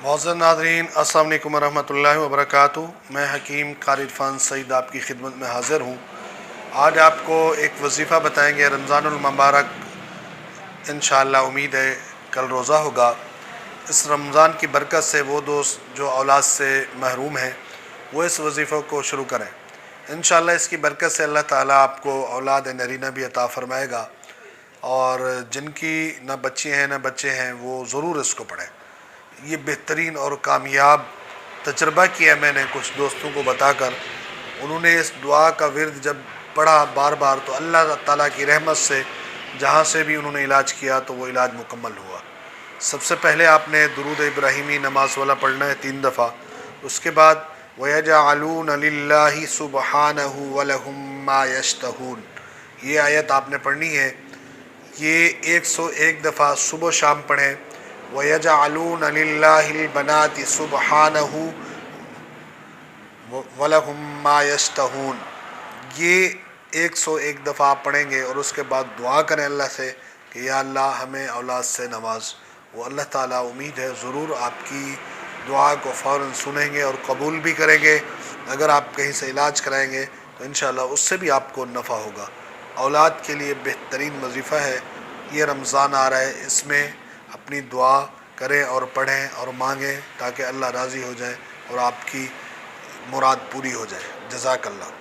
معزز ناظرین، السلام علیکم ورحمۃ اللہ وبرکاتہ۔ میں حکیم قاری عرفان سعید آپ کی خدمت میں حاضر ہوں۔ آج آپ کو ایک وظیفہ بتائیں گے۔ رمضان المبارک انشاءاللہ امید ہے کل روزہ ہوگا۔ اس رمضان کی برکت سے وہ دوست جو اولاد سے محروم ہیں وہ اس وظیفہ کو شروع کریں۔ انشاءاللہ اس کی برکت سے اللہ تعالیٰ آپ کو اولاد نرینہ بھی عطا فرمائے گا، اور جن کی نہ بچی ہیں نہ بچے ہیں وہ ضرور اس کو پڑھیں۔ یہ بہترین اور کامیاب تجربہ کیا میں نے کچھ دوستوں کو بتا کر۔ انہوں نے اس دعا کا ورد جب پڑھا بار بار تو اللہ تعالیٰ کی رحمت سے جہاں سے بھی انہوں نے علاج کیا تو وہ علاج مکمل ہوا۔ سب سے پہلے آپ نے درود ابراہیمی نماز والا پڑھنا ہے 3 دفعہ۔ اس کے بعد وَيَجْعَلُونَ لِلَّهِ سُبْحَانَهُ وَلَهُم مَّا يَشْتَهُونَ، یہ آیت آپ نے پڑھنی ہے۔ یہ 101 دفعہ صبح و شام پڑھیں۔ وَيَجْعَلُونَ لِلَّهِ الْبَنَاتِ سُبْحَانَهُ وَلَهُم مَّا يَشْتَهُونَ، یہ 101 دفعہ آپ پڑھیں گے، اور اس کے بعد دعا کریں اللہ سے کہ یا اللہ ہمیں اولاد سے نواز۔ وہ اللہ تعالیٰ امید ہے ضرور آپ کی دعا کو فوراً سنیں گے اور قبول بھی کریں گے۔ اگر آپ کہیں سے علاج کرائیں گے تو انشاءاللہ اس سے بھی آپ کو نفع ہوگا۔ اولاد کے لیے بہترین وظیفہ ہے۔ یہ رمضان آ رہا ہے، اس میں اپنی دعا کریں اور پڑھیں اور مانگیں تاکہ اللہ راضی ہو جائے اور آپ کی مراد پوری ہو جائے۔ جزاک اللہ۔